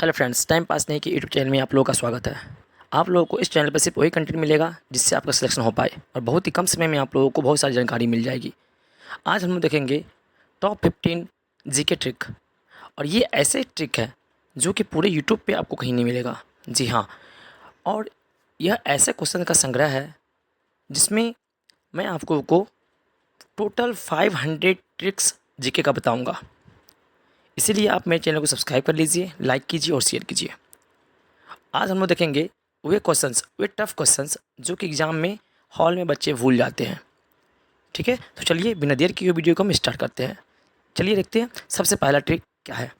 Hello friends, time pass नहीं कि YouTube channel में आप लोगों का स्वागत है। आप लोगों को इस चैनल पर सिर्फ वही कंटेंट मिलेगा जिससे आपका सिलेक्शन हो पाए और बहुत ही कम समय में आप लोगों को बहुत सारी जानकारी मिल जाएगी। आज हम लोग देखेंगे टॉप 15 जीके ट्रिक, और ये ऐसे ट्रिक है जो कि पूरे यूट्यूब पे आपको कहीं नहीं मिलेगा। जी हाँ, और यह ऐसे क्वेश्चन का संग्रह है जिसमें मैं आपको को टोटल 500 ट्रिक्स जीके का बताऊँगा। इसीलिए आप मेरे चैनल को सब्सक्राइब कर लीजिए, लाइक कीजिए और शेयर कीजिए। आज हम लोग देखेंगे वे टफ क्वेश्चंस जो कि एग्ज़ाम में हॉल में बच्चे भूल जाते हैं। ठीक है, तो चलिए बिना देर किए वीडियो को हम स्टार्ट करते हैं। चलिए देखते हैं सबसे पहला ट्रिक क्या है।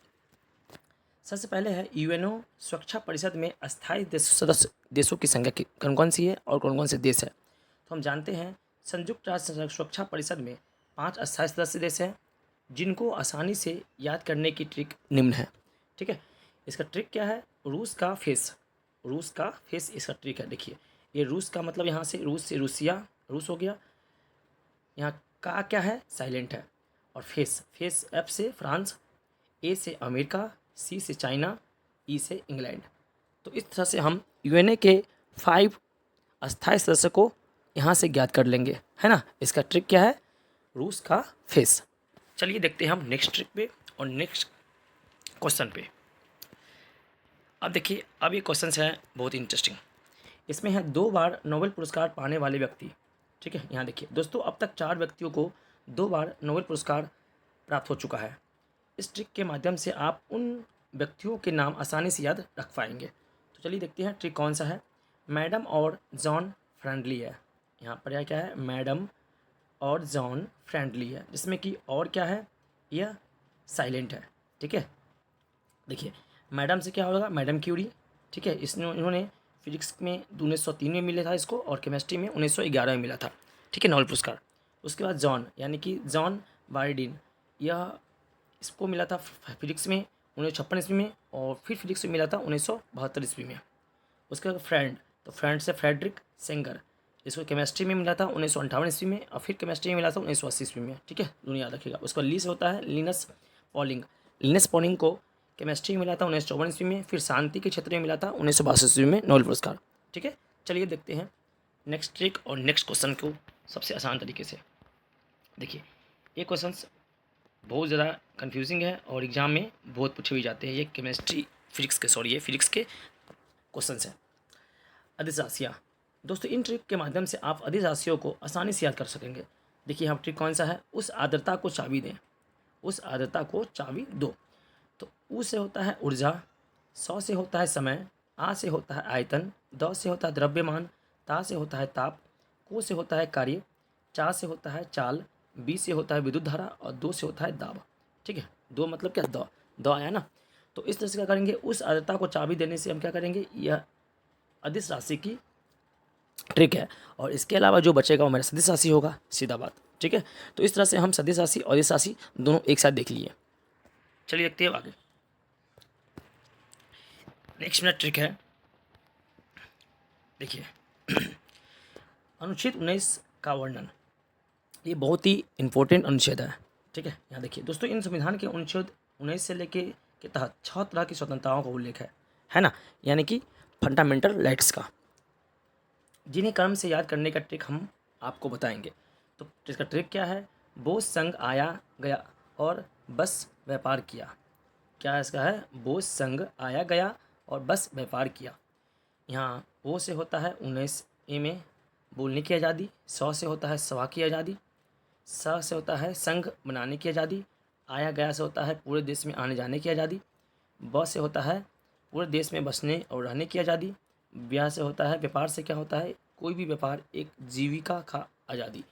सबसे पहले है यूएनओ सुरक्षा परिषद में अस्थायी सदस्य देशों की संख्या कौन कौन सी है और कौन कौन से देश है। तो हम जानते हैं संयुक्त राष्ट्र सुरक्षा परिषद में 5 अस्थायी सदस्य देश हैं जिनको आसानी से याद करने की ट्रिक निम्न है। ठीक है, इसका ट्रिक क्या है। रूस का फेस इसका ट्रिक है। देखिए, ये रूस का मतलब यहाँ से रूसिया रूस हो गया। यहाँ का क्या है, साइलेंट है। और फेस एफ से फ्रांस, ए से अमेरिका, सी से चाइना, ई से इंग्लैंड। तो इस तरह से हम यूएनए के 5 अस्थायी सदस्य को यहाँ से ज्ञात कर लेंगे, है ना। इसका ट्रिक क्या है, रूस का फेस। चलिए देखते हैं हम नेक्स्ट ट्रिक पे और नेक्स्ट क्वेश्चन पे। अब देखिए, अब ये क्वेश्चन है बहुत इंटरेस्टिंग। इसमें है 2 बार नोबेल पुरस्कार पाने वाले व्यक्ति। ठीक है, यहाँ देखिए दोस्तों, अब तक 4 व्यक्तियों को 2 बार नोबेल पुरस्कार प्राप्त हो चुका है। इस ट्रिक के माध्यम से आप उन व्यक्तियों के नाम आसानी से याद रख पाएंगे। तो चलिए देखते हैं ट्रिक कौन सा है। मैडम और जॉन फ्रेंडली है। यहाँ पर यह क्या है, मैडम और जॉन फ्रेंडली है, जिसमें कि और क्या है, यह साइलेंट है। ठीक है, देखिए मैडम से क्या होगा, मैडम क्यूरी। ठीक है, इन्होंने फिजिक्स में 1903 में मिला था इसको, और केमिस्ट्री में 1911 में मिला था। ठीक है, नोबेल पुरस्कार। उसके बाद जॉन यानी कि जॉन बारडीन, यह इसको मिला था फिजिक्स में 1956 ईस्वी में, और फिर फिजिक्स में मिला था 1972 ईस्वी में। उसके बाद फ्रेंड, तो फ्रेंड से फ्रेडरिक सेंगर, इसको केमिस्ट्री में मिला था 1958 ईस्वी में, और फिर केमिस्ट्री में मिला था 1980 ईस्वी में। ठीक है, दोनों याद रखिएगा। उसका ली से होता है लिनस पॉलिंग। लिनस पॉलिंग को केमिस्ट्री में मिला था 1954 ईस्वी में, फिर शांति के क्षेत्र में मिला था 1962 ईस्वी में नोबेल पुरस्कार। ठीक है, चलिए देखते हैं नेक्स्ट ट्रिक और नेक्स्ट क्वेश्चन को सबसे आसान तरीके से। देखिए, ये क्वेश्चन बहुत ज़्यादा कंफ्यूजिंग है और एग्जाम में बहुत पूछे भी जाते हैं। ये ये फिजिक्स के क्वेश्चन हैं। अदिश राशियाँ, दोस्तों इन ट्रिक के माध्यम से आप अदिश राशियों को आसानी से याद कर सकेंगे। देखिए यहाँ ट्रिक कौन सा है, उस आर्द्रता को चाबी दें। उस आर्द्रता को चाबी दो। तो ऊ से होता है ऊर्जा, सौ से होता है समय, आ से होता है आयतन, द से होता है द्रव्यमान, ता से होता है ताप, को से होता है कार्य, चा से होता है चाल, बी से होता है विद्युत धारा, और दो से होता है दाब। ठीक है, दो मतलब क्या, द आया ना। तो इस तरह से क्या करेंगे, उस आर्द्रता को चाबी देने से हम क्या करेंगे, यह अदिश राशि की ट्रिक है। और इसके अलावा जो बचेगा वो मेरा सदिश राशि होगा, सीधा बात। ठीक है, तो इस तरह से हम सदिश राशि और अदिश राशि दोनों एक साथ देख लिए। चलिए देखते हैं आगे। नेक्स्ट मेरा ट्रिक है, देखिए अनुच्छेद 19 का वर्णन। ये बहुत ही इंपॉर्टेंट अनुच्छेद है। ठीक है, यहाँ देखिए दोस्तों, इन संविधान के अनुच्छेद 19 से लेके के तहत 6 तरह की स्वतंत्रताओं का उल्लेख है ना, यानी कि फंडामेंटल राइट्स का, जिन्हें क्रम से याद करने का ट्रिक हम आपको बताएंगे। तो इसका ट्रिक क्या है, बोझ संघ आया गया और बस व्यापार किया। क्या इसका है, बोझ संघ आया गया और बस व्यापार किया। यहाँ ओ से होता है 19 ए में बोलने की आज़ादी, 100 से होता है सभा की आज़ादी, स से होता है संघ बनाने की आज़ादी, आया गया से होता है पूरे देश में आने जाने की आज़ादी, ब से होता है पूरे देश में बसने और रहने की आज़ादी, व्या से होता है व्यापार से क्या होता है, कोई भी व्यापार, एक जीविका का आज़ादी।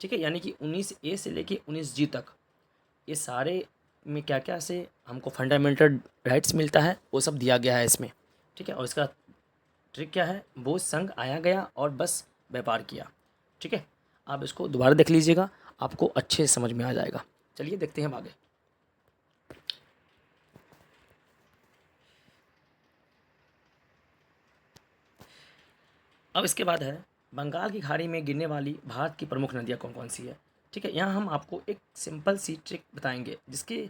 ठीक है, यानी कि 19 ए से लेके 19 जी तक ये सारे में क्या क्या से हमको फंडामेंटल राइट्स मिलता है, वो सब दिया गया है इसमें। ठीक है, और इसका ट्रिक क्या है, बोझ संघ आया गया और बस व्यापार किया। ठीक है, आप इसको दोबारा देख लीजिएगा, आपको अच्छे से समझ में आ जाएगा। चलिए देखते हैं आगे। अब इसके बाद है बंगाल की खाड़ी में गिरने वाली भारत की प्रमुख नदियाँ कौन कौन सी है। ठीक है, यहाँ हम आपको एक सिंपल सी ट्रिक बताएंगे जिसके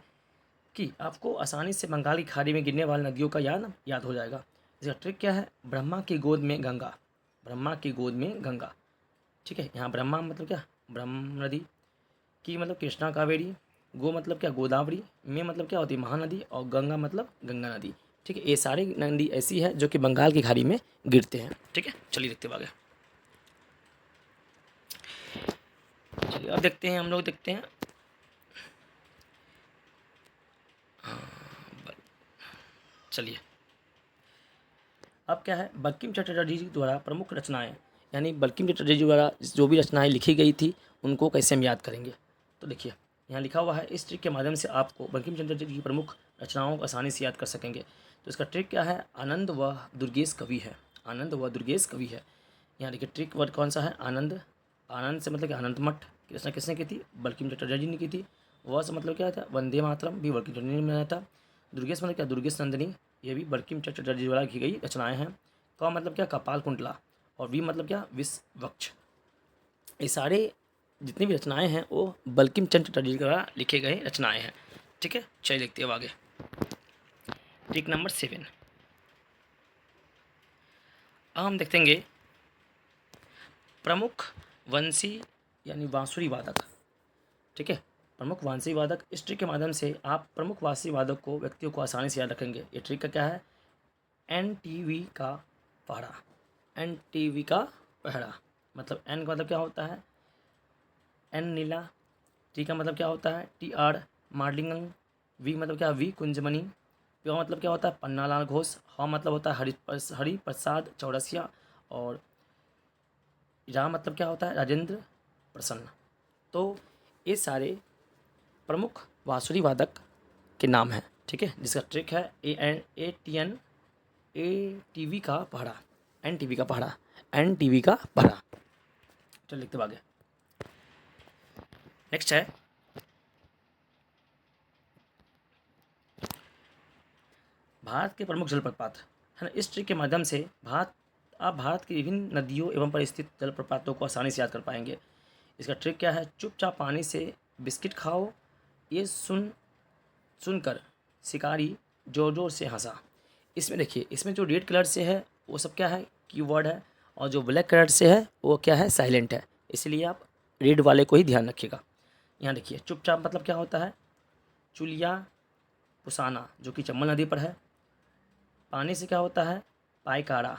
कि आपको आसानी से बंगाल की खाड़ी में गिरने वाली नदियों का याद हो जाएगा। इसका ट्रिक क्या है? ब्रह्मा की गोद में गंगा, ब्रह्मा की गोद में गंगा। ठीक है, यहाँ ब्रह्मा मतलब क्या? ब्रह्म नदी, की मतलब कृष्णा कावेरी, गो मतलब क्या? गोदावरी, में मतलब क्या होती है? महानदी, और गंगा मतलब गंगा नदी। ठीक है, ये सारी नदी ऐसी है जो कि बंगाल की खाड़ी में गिरते हैं। ठीक है, चलिए देखते हैं आगे। चलिए अब देखते हैं, हम लोग देखते हैं चलिए अब क्या है, बंकिम चटर्जी जी द्वारा प्रमुख रचनाएं, यानी बंकिम चटर्जी जी द्वारा जो भी रचनाएं लिखी गई थी उनको कैसे हम याद करेंगे। तो देखिए यहाँ लिखा हुआ है, इस ट्रिक के माध्यम से आपको बंकिम चंद्र जी की प्रमुख रचनाओं को आसानी से याद कर सकेंगे। तो इसका ट्रिक क्या है? आनंद व दुर्गेश कवि है, आनंद व दुर्गेश कवि है। यहाँ देखिए ट्रिक वर्ड कौन सा है? आनंद, आनंद से मतलब कि आनंद मठ की रचना किसने की थी? बंकिम चटर्जी जी ने की थी। वह से मतलब क्या था? वंदे मातरम भी बंकिम चटर्जी ने बनाया था। दुर्गेश मतलब क्या? दुर्गेश नंदिनी, ये भी बंकिम चटर्जी द्वारा की गई रचनाएं हैं। क मतलब क्या? कपाल कुंडला, और वी मतलब क्या? विश्व वक्ष। ये सारे जितनी भी रचनाएं हैं वो बंकिम चंद्र चटर्जी द्वारा लिखे गए रचनाएं हैं। ठीक है, चलिए देखते हैं अब आगे। ट्रिक नंबर 7, अब हम देखेंगे प्रमुख वंशी यानी बांसुरी वादक। ठीक है, प्रमुख वांसी वादक। इस ट्रिक के माध्यम से आप प्रमुख वांसी वादक को, व्यक्तियों को आसानी से याद रखेंगे। ये ट्रिक का क्या है? NTV का पहरा, NTV का पहरा मतलब एन का मतलब क्या होता है? एन नीला, टी का मतलब क्या होता है? TR मार्लिंगन, वी मतलब क्या? वी कुंजमणि, पी का मतलब क्या होता है? पन्नालाल घोष, ह मतलब होता है हरि प्रसाद चौरसिया, और रा मतलब क्या होता है? राजेंद्र प्रसन्न। तो ये सारे प्रमुख बांसुरी वादक के नाम हैं। ठीक है, जिसका ट्रिक है ATV का पहरा, NTV का पहरा, NTV का पहरा। चल लिखते हैं आगे। नेक्स्ट है भारत के प्रमुख जलप्रपात, है ना। इस ट्रिक के माध्यम से आप भारत की विभिन्न नदियों एवं पर स्थित जलप्रपातों को आसानी से याद कर पाएंगे। इसका ट्रिक क्या है? चुपचाप पानी से बिस्किट खाओ, ये सुनकर शिकारी जोर जोर से हंसा। इसमें देखिए, इसमें जो रेड कलर से है वो सब क्या है? कीवर्ड है, और जो ब्लैक कलर से है वो क्या है? साइलेंट है। इसलिए आप रेड वाले को ही ध्यान रखिएगा। यहाँ देखिए चुपचाप मतलब क्या होता है? चुलिया पुसाना जो कि चंबल नदी पर है। पानी से क्या होता है? पायकारा,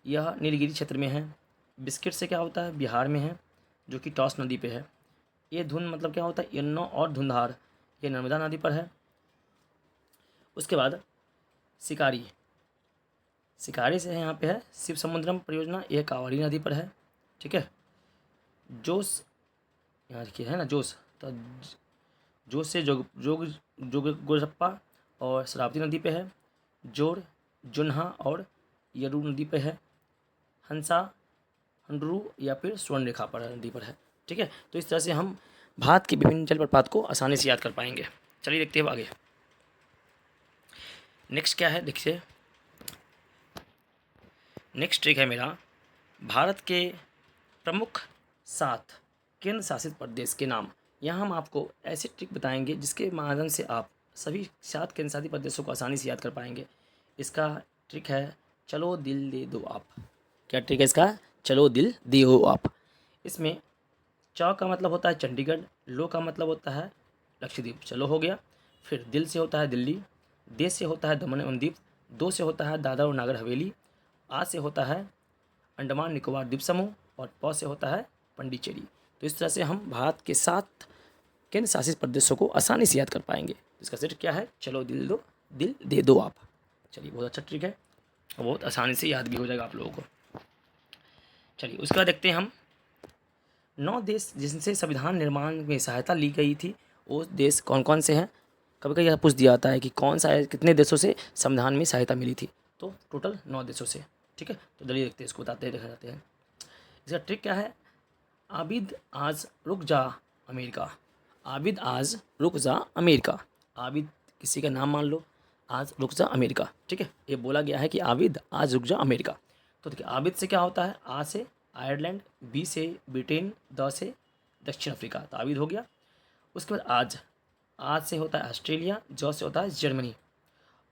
यह नीलगिरी क्षेत्र में है। बिस्किट से क्या होता है? बिहार में है, जो कि टॉस नदी पे है। ये धुन मतलब क्या होता है? यन्नो और धुंधार, ये नर्मदा नदी पर है। उसके बाद शिकारी, शिकारी से है यहाँ पे है शिव समुद्रम परियोजना, यह कावड़ी नदी पर है। ठीक है, जोश, यहाँ देखिए है ना जोश, तो जोश से जोग जोग जोग गोरप्पा और शरावती नदी पे है। जोर जुन्हा और यरू नदी पे है। हंसा हंडरू या फिर स्वर्ण रेखा पर नदी पर है। ठीक है, तो इस तरह से हम भारत के विभिन्न जलप्रपात को आसानी से याद कर पाएंगे। चलिए देखते हैं आगे। नेक्स्ट क्या है देखिए, नेक्स्ट ट्रिक है मेरा भारत के प्रमुख 7 केंद्र शासित प्रदेश के नाम। यहाँ हम आपको ऐसे ट्रिक बताएंगे जिसके माध्यम से आप सभी 7 केंद्र शासित प्रदेशों को आसानी से याद कर पाएंगे। इसका ट्रिक है चलो दिल दे दो आप। क्या ट्रिक है इसका? चलो दिल दे आप। इसमें च का मतलब होता है चंडीगढ़, लो का मतलब होता है लक्षद्वीप, चलो हो गया। फिर दिल से होता है दिल्ली, दे से होता है दमन एवं दीप, दो से होता है दादर और नागर हवेली, आ से होता है अंडमान निकोबार द्वीप समूह, और प से होता है पंडिचेरी। तो इस तरह से हम भारत के 7 केंद्र शासित प्रदेशों को आसानी से याद कर पाएंगे। इसका सेट क्या है? चलो दिल दे दो आप। चलिए बहुत अच्छा ट्रिक है, और बहुत आसानी से याद भी हो जाएगा आप लोगों को। चलिए उसके बाद देखते हैं हम 9 देश जिनसे संविधान निर्माण में सहायता ली गई थी, वो देश कौन कौन से हैं। कभी कभी यह पूछ दिया जाता है कि कौन सा है, कितने देशों से संविधान में सहायता मिली थी। तो टोटल 9 देशों से। ठीक है, तो चलिए देखते हैं, इसको बताते हैं, देखा जाते हैं। इसका ट्रिक क्या है? आबिद आज रुक जा अमेरिका, आबिद आज रुक जा अमेरिका। आबिद किसी का नाम मान लो, आज रुक जा अमेरिका। ठीक है, ये बोला गया है कि आबिद आज रुक जा अमेरिका। तो देखिए आबिद से क्या होता है? आ से आयरलैंड, बी से ब्रिटेन, द से दक्षिण अफ्रीका, तो आबिद हो गया। उसके बाद आज, आज से होता है ऑस्ट्रेलिया, ज से होता है जर्मनी,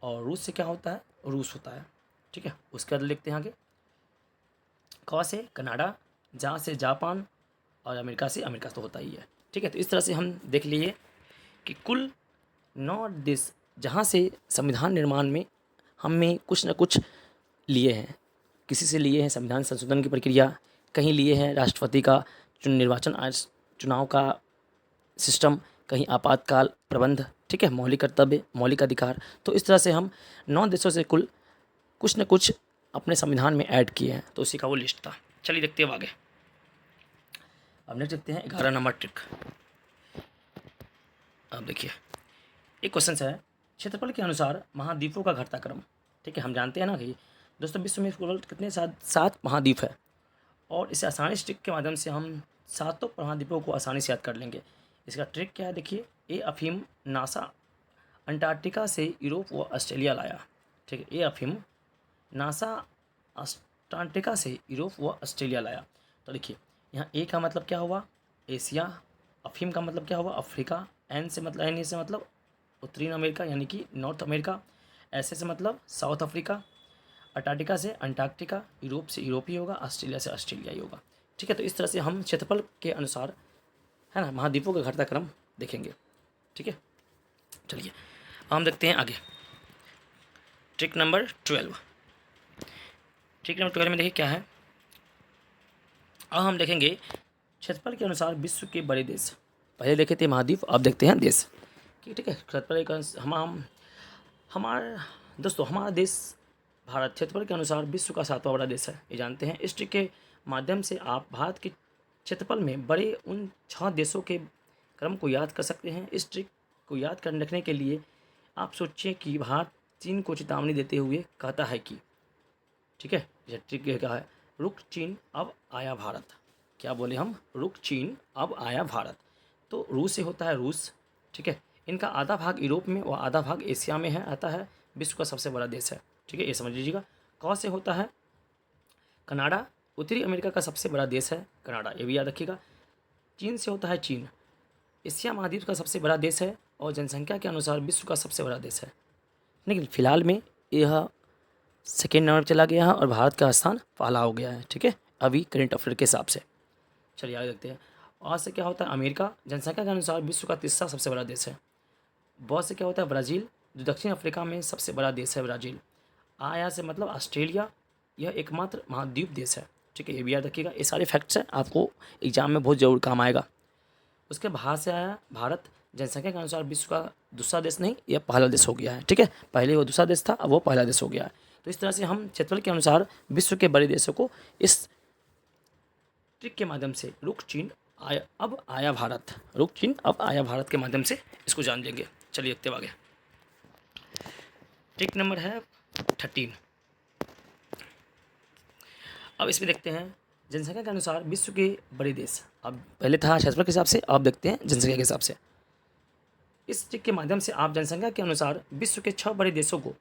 और रूस से क्या होता है, रूस होता है। ठीक है, उसके बाद लिखते हैं आगे। क से कनाडा, जा से जापान, और अमेरिका से अमेरिका तो होता ही है। ठीक है, तो इस तरह से हम देख लिए कि कुल 9 देश जहाँ से संविधान निर्माण में हमें कुछ न कुछ लिए हैं। किसी से लिए हैं संविधान संशोधन की प्रक्रिया, कहीं लिए हैं राष्ट्रपति का निर्वाचन चुनाव का सिस्टम, कहीं आपातकाल प्रबंध। ठीक है, मौलिक कर्तव्य, मौलिक अधिकार। तो इस तरह से हम 9 देशों से कुल कुछ न कुछ अपने संविधान में ऐड किए हैं, तो उसी का वो लिस्ट था। चलिए देखते हैं आगे। अब नेक्स्ट देखते हैं 11 नंबर ट्रिक। अब देखिए, एक क्वेश्चन है, क्षेत्रफल के अनुसार महाद्वीपों का घटता क्रम। ठीक है, हम जानते हैं ना कि दोस्तों विश्व में कुल कितने 7 महाद्वीप है, और इसे आसानी से ट्रिक के माध्यम से हम 7 महाद्वीपों को आसानी से याद कर लेंगे। इसका ट्रिक क्या है, देखिए। ए अफीम नासा अंटार्कटिका से यूरोप व ऑस्ट्रेलिया लाया। ठीक है, ए अफीम नासा अंटार्कटिका से यूरोप व ऑस्ट्रेलिया लाया। तो देखिए, यहाँ ए का मतलब क्या हुआ, एशिया। अफीम का मतलब क्या हुआ, अफ्रीका। एन से मतलब, एन से मतलब उत्तरी अमेरिका यानी कि नॉर्थ अमेरिका। ऐसे से मतलब साउथ अफ्रीका। अंटार्कटिका से अंटार्कटिका, यूरोप से यूरोप ही होगा, ऑस्ट्रेलिया से ऑस्ट्रेलिया ही होगा। ठीक है, तो इस तरह से हम क्षेत्रफल के अनुसार, है ना, महाद्वीपों का घटता क्रम देखेंगे। ठीक है, चलिए हम देखते हैं आगे। Trick number 12। ट्रिक नंबर 12 में देखिए क्या है। अब हम देखेंगे क्षेत्रफल के अनुसार विश्व के बड़े देश। पहले देखे थे महाद्वीप, अब देखते हैं देश। ठीक है, क्षेत्रफल के हमारा देश भारत क्षेत्रफल के अनुसार विश्व का 7वां बड़ा देश है, ये जानते हैं। इस ट्रिक के माध्यम से आप भारत के क्षेत्रफल में बड़े उन 6 देशों के क्रम को याद कर सकते हैं। इस ट्रिक को याद कर रखने के लिए आप सोचिए कि भारत चीन को चेतावनी देते हुए कहता है कि, ठीक है, यह ट्रिक क्या है, रुक चीन अब आया भारत। क्या बोले हम, रुक चीन अब आया भारत। तो रूस से होता है रूस। ठीक है, इनका आधा भाग यूरोप में व आधा भाग एशिया में है, आता है, विश्व का सबसे बड़ा देश है। ठीक है, ये समझ लीजिएगा। क से होता है कनाडा, उत्तरी अमेरिका का सबसे बड़ा देश है कनाडा, ये भी याद रखिएगा। चीन से होता है चीन, एशिया महाद्वीप का सबसे बड़ा देश है और जनसंख्या के अनुसार विश्व का सबसे बड़ा देश है। लेकिन फिलहाल में यह सेकेंड नंबर चला गया है और भारत का स्थान पहला हो गया है। ठीक है, अभी करंट अफेयर के हिसाब से। चलिए आगे देखते हैं। और से क्या होता है अमेरिका, जनसंख्या के अनुसार विश्व का तीसरा सबसे बड़ा देश है। बहुत से क्या होता है ब्राज़ील, जो दक्षिण अफ्रीका में सबसे बड़ा देश है ब्राज़ील। आया से मतलब ऑस्ट्रेलिया, यह एकमात्र महाद्वीप देश है। ठीक है, ये भी याद रखिएगा। ये सारे फैक्ट्स हैं, आपको एग्जाम में बहुत ज़रूर काम आएगा। उसके बाहर से आया भारत, जनसंख्या के अनुसार विश्व का दूसरा देश नहीं, यह पहला देश हो गया है। ठीक है, पहले वो दूसरा देश था, अब वो पहला देश हो गया है। तो इस तरह से हम क्षेत्रफल के अनुसार विश्व के बड़े देशों को इस ट्रिक के माध्यम से, रुक चीन आया अब आया भारत, रुक चीन अब आया भारत के माध्यम से इसको जान लेंगे। चलिए देखते आगे। ट्रिक नंबर है 13। अब इसमें देखते हैं जनसंख्या के अनुसार विश्व के बड़े देश। अब पहले था क्षेत्रफल के हिसाब से, अब देखते हैं जनसंख्या के हिसाब से। इस ट्रिक के माध्यम से आप जनसंख्या के अनुसार विश्व के 6 बड़े देशों को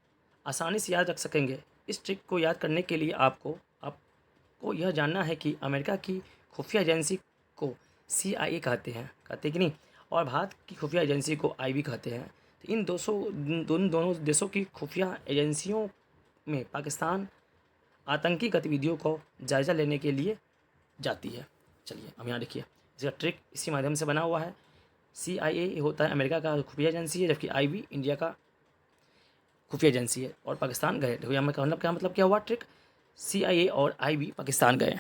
आसानी से याद रख सकेंगे। इस ट्रिक को याद करने के लिए आपको यह जानना है कि अमेरिका की खुफिया एजेंसी को CIA कहते हैं कि नहीं, और भारत की खुफिया एजेंसी को IB कहते हैं। तो इन दोनों देशों की खुफिया एजेंसियों में पाकिस्तान आतंकी गतिविधियों को जायज़ा लेने के लिए जाती है। चलिए अब यहाँ देखिए, इसका ट्रिक इसी माध्यम से बना हुआ है। CIA होता है अमेरिका का खुफिया एजेंसी है, जबकि IB इंडिया का खुफिया एजेंसी है, और पाकिस्तान गए। देखो यहाँ में मतलब क्या हुआ, ट्रिक CIA और IB पाकिस्तान गए।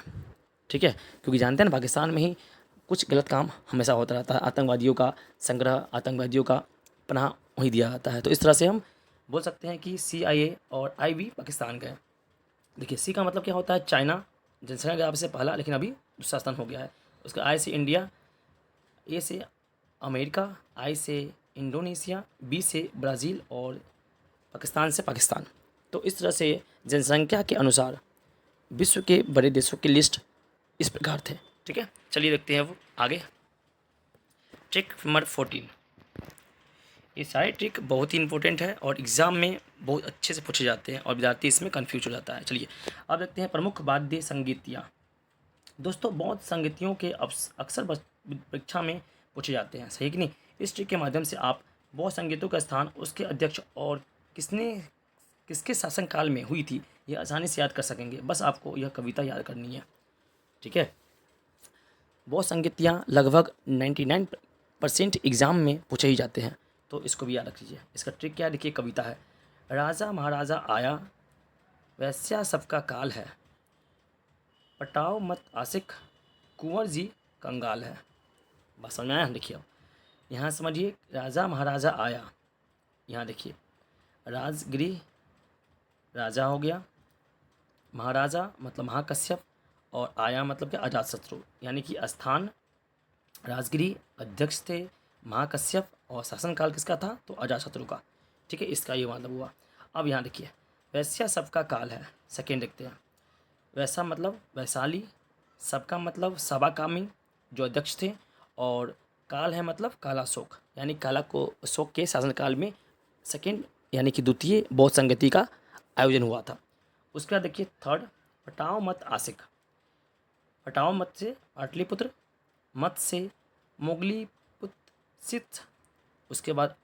ठीक है, क्योंकि जानते हैं ना पाकिस्तान में ही कुछ गलत काम हमेशा होता रहता है, आतंकवादियों का संग्रह, आतंकवादियों का पनाह वहीं दिया जाता है। तो इस तरह से हम बोल सकते हैं कि CIA और IB पाकिस्तान गए। देखिए, C का मतलब क्या होता है, चाइना, जनसंख्या के हिसाब से पहला, लेकिन अभी दूसरा स्थान हो गया है। उसका I से इंडिया, A से अमेरिका, I से इंडोनेशिया, B से ब्राज़ील और पाकिस्तान से पाकिस्तान। तो इस तरह से जनसंख्या के अनुसार विश्व के बड़े देशों की लिस्ट इस प्रकार थे। ठीक है, चलिए देखते हैं वो आगे। Trick number 14। ये सारे ट्रिक बहुत ही इंपॉर्टेंट है और एग्ज़ाम में बहुत अच्छे से पूछे जाते हैं और विद्यार्थी इसमें कंफ्यूज हो जाता है। चलिए अब देखते हैं प्रमुख वाद्य संगीतियाँ। दोस्तों बहुत संगीतियों के अक्सर परीक्षा में पूछे जाते हैं, सही कि नहीं। इस ट्रिक के माध्यम से आप बौद्ध संगीतों का स्थान, उसके अध्यक्ष और किसके शासनकाल में हुई थी, ये आसानी से याद कर सकेंगे। बस आपको यह कविता याद करनी है। ठीक है, बौद्ध संगीतियाँ लगभग 99% एग्ज़ाम में पूछे ही जाते हैं, तो इसको भी याद रख लीजिए। इसका ट्रिक क्या है, देखिए कविता है, राजा महाराजा आया, वैश्या सबका काल है, पटाओ मत आशिक, कुंवर जी कंगाल है। बस समझ में आया। देखिए अब यहाँ समझिए, राजा महाराजा आया, यहाँ देखिए राजगृह राजा हो गया, महाराजा मतलब महाकश्यप, और आया मतलब क्या, अजातशत्रु, यानी कि स्थान राजगृह, अध्यक्ष थे महाकश्यप, और शासनकाल किसका था, तो अजातशत्रु का। ठीक है, इसका ये मतलब हुआ। अब यहाँ देखिए, वैश्या सबका काल है, सेकेंड देखते हैं। वैसा मतलब वैशाली, सबका मतलब सबाकामी जो अध्यक्ष थे, और काल है मतलब काला शोक, यानी काला को शोक के शासनकाल में सेकेंड यानी कि द्वितीय बौद्ध संगति का आयोजन हुआ था। उसके बाद देखिए थर्ड, पटाओ मत आशिक, पटाओ मत से पाटलिपुत्र, मत से मोगली पुत्र सिद्ध, उसके बाद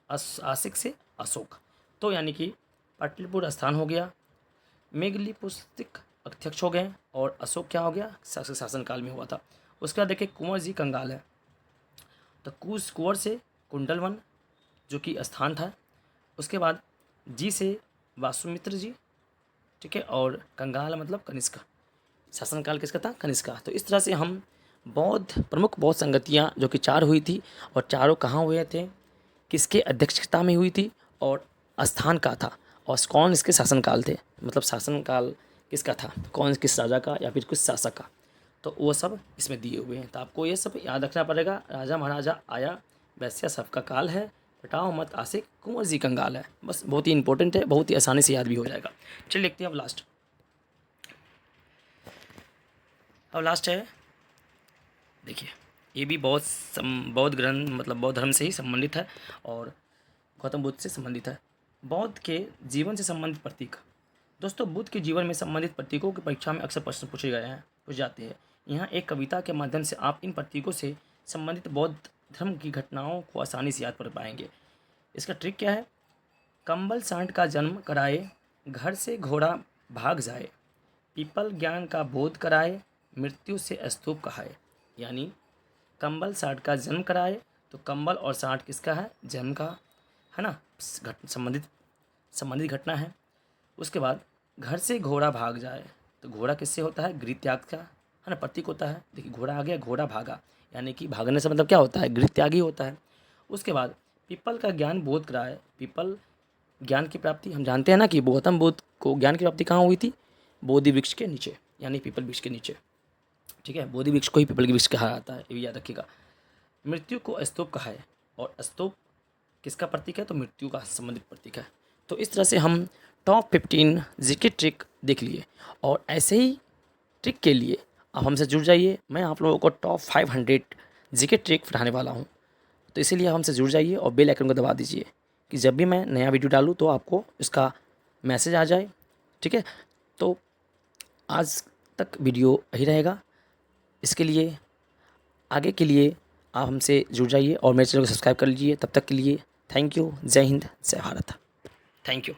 आशिक से अशोक, तो यानी कि पाटलिपुत्र स्थान हो गया, मेघली पुस्तिक अध्यक्ष हो गए, और अशोक क्या हो गया, शासनकाल में हुआ था। उसके बाद देखिए कुंवर जी कंगाल है, तो कुंवर से कुंडलवन जो कि स्थान था, उसके बाद जी से वासुमित्र जी, ठीक है, और कंगाल मतलब कनिष्क, शासनकाल किसका था, कनिष्क का। तो इस तरह से हम प्रमुख बौद्ध संगतियाँ जो कि 4 हुई थी, और चारों कहाँ हुए थे, किसके अध्यक्षता में हुई थी, और स्थान का था, और कौन इसके शासनकाल थे, मतलब शासनकाल किसका था, कौन किस राजा का या फिर किस शासक का, तो वो सब इसमें दिए हुए हैं। तो आपको ये सब याद रखना पड़ेगा। राजा महाराजा आया, वैश्या सबका काल है, पटाओ मत आशिक, कुंवर जी कंगाल है। बस बहुत ही इंपॉर्टेंट है, बहुत ही आसानी से याद भी हो जाएगा। चलिए लिखते हैं अब लास्ट। अब लास्ट है, देखिए ये भी बौद्ध ग्रंथ मतलब बौद्ध धर्म से ही संबंधित है, और गौतम बुद्ध से संबंधित है। बौद्ध के जीवन से संबंधित प्रतीक। दोस्तों, बुद्ध के जीवन में संबंधित प्रतीकों की परीक्षा में अक्सर प्रश्न पूछ जाते हैं। यहाँ एक कविता के माध्यम से आप इन प्रतीकों से संबंधित बौद्ध धर्म की घटनाओं को आसानी से याद कर पाएंगे। इसका ट्रिक क्या है, कंबल सांड का जन्म कराए, घर से घोड़ा भाग जाए, पीपल ज्ञान का बोध कराए, मृत्यु से स्तूप कहाए। यानी कंबल सांड का जन्म कराए, तो कंबल और सांड किसका है, जन्म का है ना, संबंधित घटना है। उसके बाद घर से घोड़ा भाग जाए, तो घोड़ा किससे होता है, गृह त्याग का है ना, प्रतीक होता है। देखिए घोड़ा आ गया, घोड़ा भागा, यानी कि भागने से मतलब क्या होता है, गृह त्यागी होता है। उसके बाद पीपल का ज्ञान बोध कराए, पीपल ज्ञान की प्राप्ति, हम जानते हैं ना कि गौतम बुद्ध को ज्ञान की प्राप्ति कहाँ हुई थी, बोधि वृक्ष के नीचे, यानी पीपल वृक्ष के नीचे। ठीक है, बोधि वृक्ष को ही पीपल के वृक्ष कहा जाता है, ये भी याद रखिएगा। मृत्यु को स्तूप कहा है, और स्तूप किसका प्रतीक है, तो मृत्यु का संबंधित प्रतीक है। तो इस तरह से हम टॉप 15 जीके ट्रिक देख लिए, और ऐसे ही ट्रिक के लिए आप हमसे जुड़ जाइए। मैं आप लोगों को टॉप 500 जीके ट्रिक पढ़ाने वाला हूँ, तो इसीलिए आप हमसे जुड़ जाइए और बेल आइकन को दबा दीजिए कि जब भी मैं नया वीडियो डालूँ तो आपको इसका मैसेज आ जाए। ठीक है, तो आज तक वीडियो यही रहेगा। इसके लिए आगे के लिए आप हमसे जुड़ जाइए और मेरे चैनल को सब्सक्राइब कर लीजिए। तब तक के लिए थैंक यू। जय हिंद, जय भारत। Thank you.